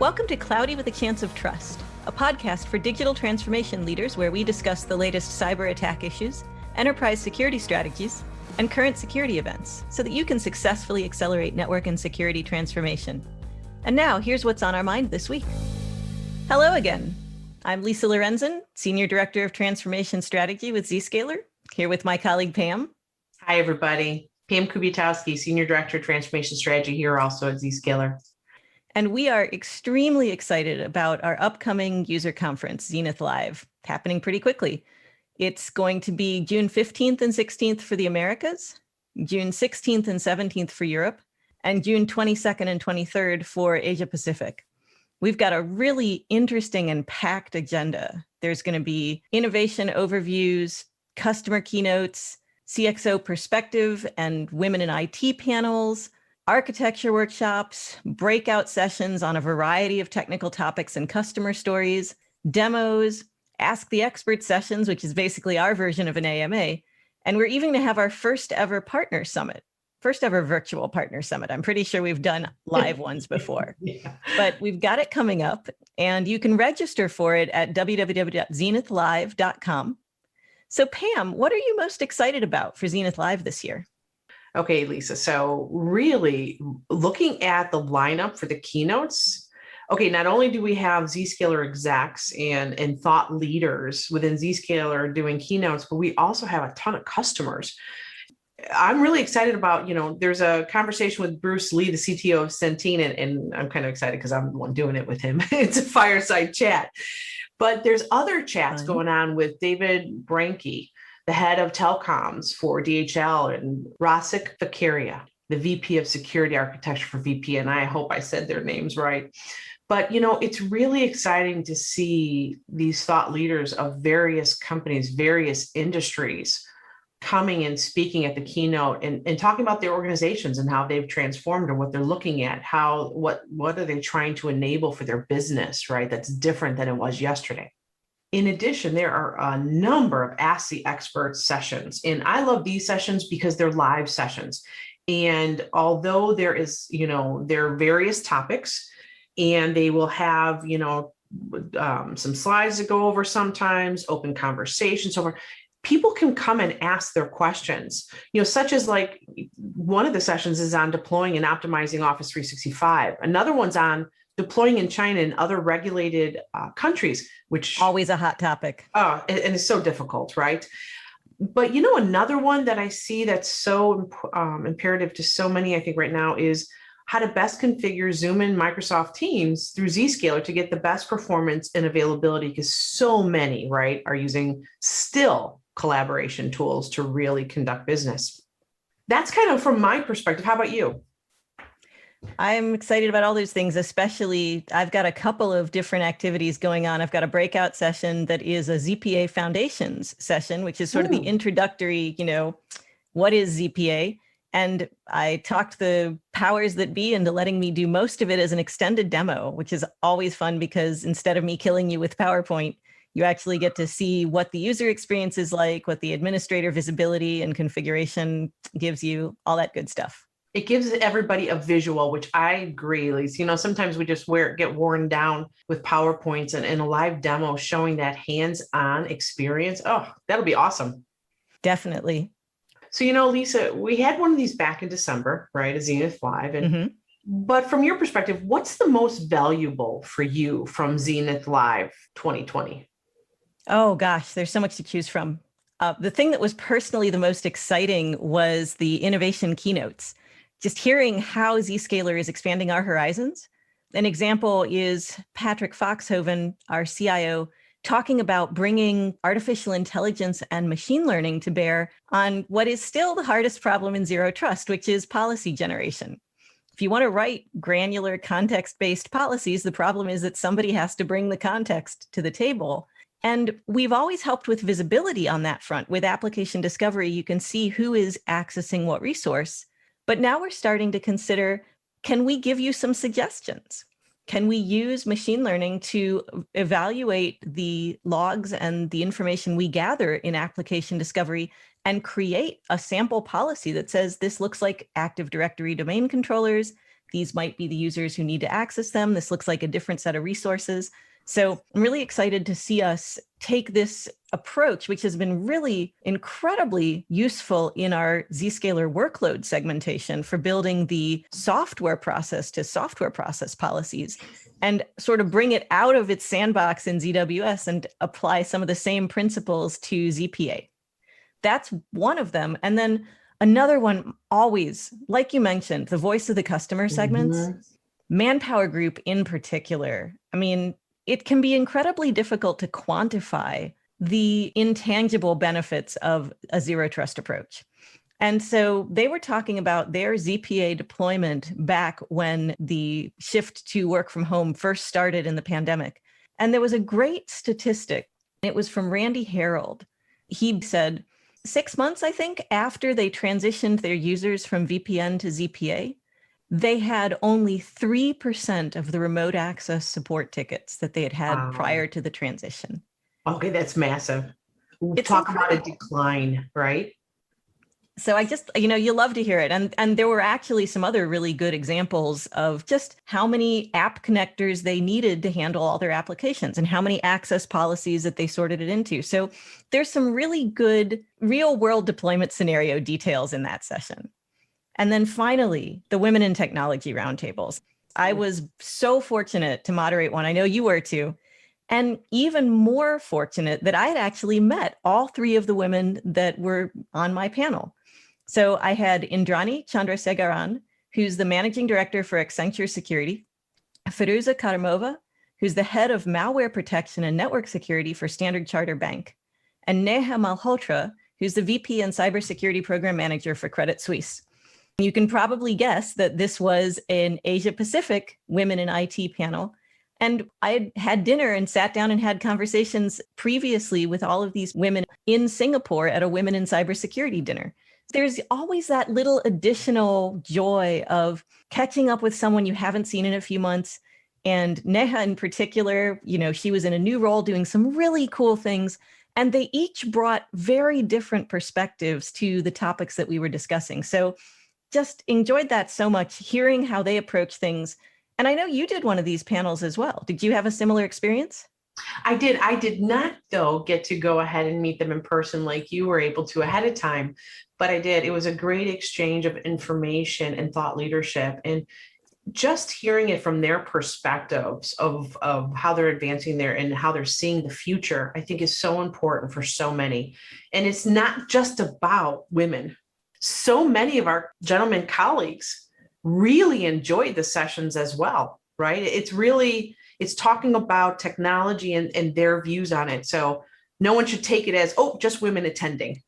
Welcome to Cloudy with a Chance of Trust, a podcast for digital transformation leaders where we discuss the latest cyber attack issues, enterprise security strategies, and current security events so that you can successfully accelerate network and security transformation. And now, here's what's on our mind this week. Hello again. I'm Lisa Lorenzen, Senior Director of Transformation Strategy with Zscaler, here with my colleague Pam. Hi, everybody. Pam Kubiatowski, Senior Director of Transformation Strategy here also at Zscaler. And we are extremely excited about our upcoming user conference, Zenith Live, happening pretty quickly. It's going to be June 15th and 16th for the Americas, June 16th and 17th for Europe, and June 22nd and 23rd for Asia Pacific. We've got a really interesting and packed agenda. There's going to be innovation overviews, customer keynotes, CXO perspective and women in IT panels, architecture workshops, breakout sessions on a variety of technical topics and customer stories, demos, Ask the Expert sessions, which is basically our version of an AMA. And we're even going to have our first ever partner summit, first ever virtual partner summit. I'm pretty sure we've done live ones before, but we've got it coming up and you can register for it at www.zenithlive.com. So Pam, what are you most excited about for Zenith Live this year? Okay, Lisa. So really looking at the lineup for the keynotes, okay, not only do we have Zscaler execs and thought leaders within Zscaler doing keynotes, but we also have a ton of customers. I'm really excited about, there's a conversation with Bruce Lee, the CTO of Centene, and I'm kind of excited because I'm the one doing it with him. It's a fireside chat. But there's other chats going on with David Branke, the head of telecoms for DHL, and Rasik Vakaria, the VP of Security Architecture for VPN. I hope I said their names right. But, it's really exciting to see these thought leaders of various companies, various industries coming and speaking at the keynote and talking about their organizations and how they've transformed or what they're looking at, what are they trying to enable for their business, right? That's different than it was yesterday. In addition, there are a number of Ask the Expert sessions, and I love these sessions because they're live sessions. And although there are various topics, and they will have, some slides to go over sometimes, open conversations over, people can come and ask their questions, such as like one of the sessions is on deploying and optimizing Office 365. Another one's on deploying in China and other regulated countries, which always a hot topic. And it's so difficult, right? But another one that I see that's so imperative to so many, I think right now, is how to best configure Zoom and Microsoft Teams through Zscaler to get the best performance and availability, because so many, right, are using still collaboration tools to really conduct business. That's kind of from my perspective. How about you? I'm excited about all those things, especially I've got a couple of different activities going on. I've got a breakout session that is a ZPA Foundations session, which is sort of the introductory, what is ZPA? And I talked the powers that be into letting me do most of it as an extended demo, which is always fun because instead of me killing you with PowerPoint, you actually get to see what the user experience is like, what the administrator visibility and configuration gives you, all that good stuff. It gives everybody a visual, which I agree, Lisa. Sometimes we just get worn down with PowerPoints and a live demo showing that hands-on experience. Oh, that'll be awesome. Definitely. So, Lisa, we had one of these back in December, right? A Zenith Live. But from your perspective, what's the most valuable for you from Zenith Live 2020? Oh, gosh, there's so much to choose from. The thing that was personally the most exciting was the innovation keynotes. Just hearing how Zscaler is expanding our horizons. An example is Patrick Foxhoven, our CIO, talking about bringing artificial intelligence and machine learning to bear on what is still the hardest problem in zero trust, which is policy generation. If you want to write granular context-based policies, the problem is that somebody has to bring the context to the table. And we've always helped with visibility on that front. With application discovery, you can see who is accessing what resource. But now we're starting to consider, can we give you some suggestions? Can we use machine learning to evaluate the logs and the information we gather in application discovery and create a sample policy that says this looks like Active Directory domain controllers, These might be the users who need to access them. This looks like a different set of resources. So I'm really excited to see us take this approach, which has been really incredibly useful in our Zscaler workload segmentation for building the software process to software process policies, and sort of bring it out of its sandbox in ZWS and apply some of the same principles to ZPA. That's one of them. And then another one, always, like you mentioned, the voice of the customer segments, Manpower Group in particular. I mean, it can be incredibly difficult to quantify the intangible benefits of a zero trust approach. And so they were talking about their ZPA deployment back when the shift to work from home first started in the pandemic. And there was a great statistic. It was from Randy Harold. He said 6 months, I think, after they transitioned their users from VPN to ZPA, they had only 3% of the remote access support tickets that they had had prior to the transition. Okay, that's massive. It's Talk incredible. about a decline, right? So I just, you love to hear it. And there were actually some other really good examples of just how many app connectors they needed to handle all their applications and how many access policies that they sorted it into. So there's some really good real world deployment scenario details in that session. And then finally, the Women in Technology roundtables. I was so fortunate to moderate one. I know you were too. And even more fortunate that I had actually met all three of the women that were on my panel. So I had Indrani Chandrasegaran, who's the managing director for Accenture Security, Firuza Karimova, who's the head of malware protection and network security for Standard Chartered Bank, and Neha Malhotra, who's the VP and cybersecurity program manager for Credit Suisse. You can probably guess that this was an Asia Pacific Women in IT panel. And I had dinner and sat down and had conversations previously with all of these women in Singapore at a Women in Cybersecurity dinner. There's always that little additional joy of catching up with someone you haven't seen in a few months. And Neha in particular, she was in a new role doing some really cool things. And they each brought very different perspectives to the topics that we were discussing. So just enjoyed that so much, hearing how they approach things. And I know you did one of these panels as well. Did you have a similar experience? I did. I did not, though, get to go ahead and meet them in person like you were able to ahead of time, but I did. It was a great exchange of information and thought leadership. And just hearing it from their perspectives of how they're advancing there and how they're seeing the future, I think is so important for so many. And it's not just about women. So many of our gentlemen colleagues really enjoyed the sessions as well, right? It's talking about technology and their views on it. So no one should take it as, just women attending.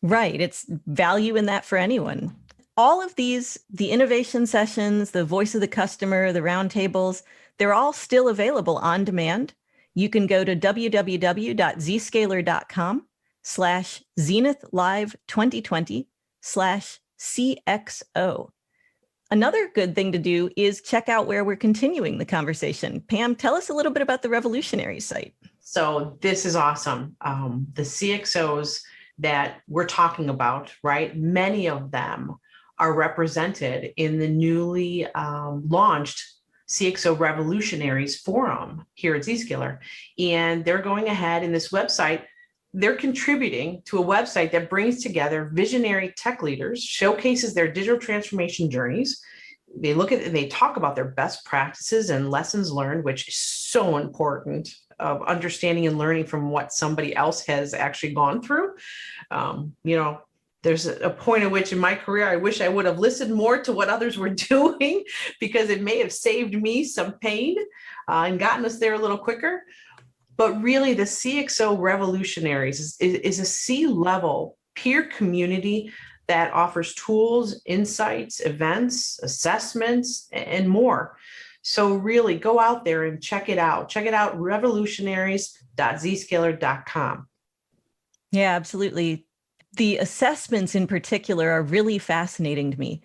Right. It's value in that for anyone. All of these, the innovation sessions, the voice of the customer, the roundtables, they're all still available on demand. You can go to www.zscaler.com/Zenith Live 2020/CXO. Another good thing to do is check out where we're continuing the conversation. Pam, tell us a little bit about the Revolutionary site. So this is awesome. The CXOs that we're talking about, right? Many of them are represented in the newly launched CXO Revolutionaries Forum here at Zscaler. And they're going ahead in this website. They're contributing to a website that brings together visionary tech leaders, showcases their digital transformation journeys. They look at and they talk about their best practices and lessons learned, which is so important, of understanding and learning from what somebody else has actually gone through. There's a point at which in my career, I wish I would have listened more to what others were doing, because it may have saved me some pain and gotten us there a little quicker. But really, the CXO Revolutionaries is a C-level peer community that offers tools, insights, events, assessments, and more. So really go out there and check it out. Check it out, revolutionaries.zscaler.com. Yeah, absolutely. The assessments in particular are really fascinating to me.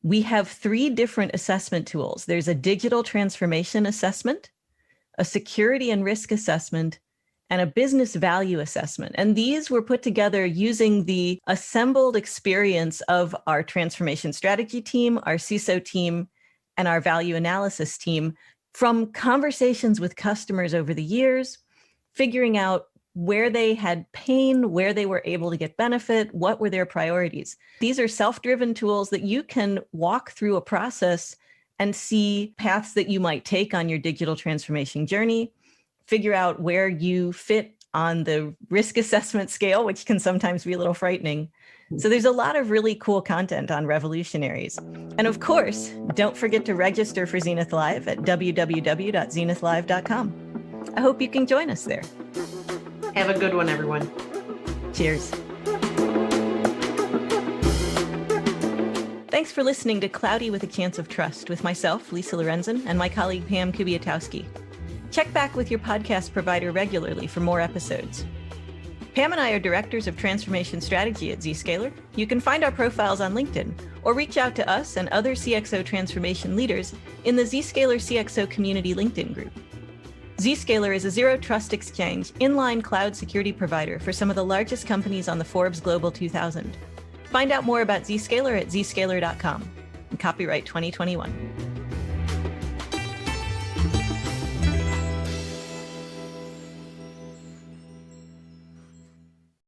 We have 3 different assessment tools. There's a digital transformation assessment, a security and risk assessment, and a business value assessment. And these were put together using the assembled experience of our transformation strategy team, our CISO team, and our value analysis team from conversations with customers over the years, figuring out where they had pain, where they were able to get benefit, what were their priorities. These are self-driven tools that you can walk through a process and see paths that you might take on your digital transformation journey, figure out where you fit on the risk assessment scale, which can sometimes be a little frightening. So there's a lot of really cool content on revolutionaries. And of course, don't forget to register for Zenith Live at www.zenithlive.com. I hope you can join us there. Have a good one, everyone. Cheers. Thanks for listening to Cloudy with a Chance of Trust with myself, Lisa Lorenzen, and my colleague, Pam Kubiatowski. Check back with your podcast provider regularly for more episodes. Pam and I are directors of transformation strategy at Zscaler. You can find our profiles on LinkedIn or reach out to us and other CXO transformation leaders in the Zscaler CXO community LinkedIn group. Zscaler is a zero-trust exchange inline cloud security provider for some of the largest companies on the Forbes Global 2000. Find out more about Zscaler at zscaler.com. And copyright 2021.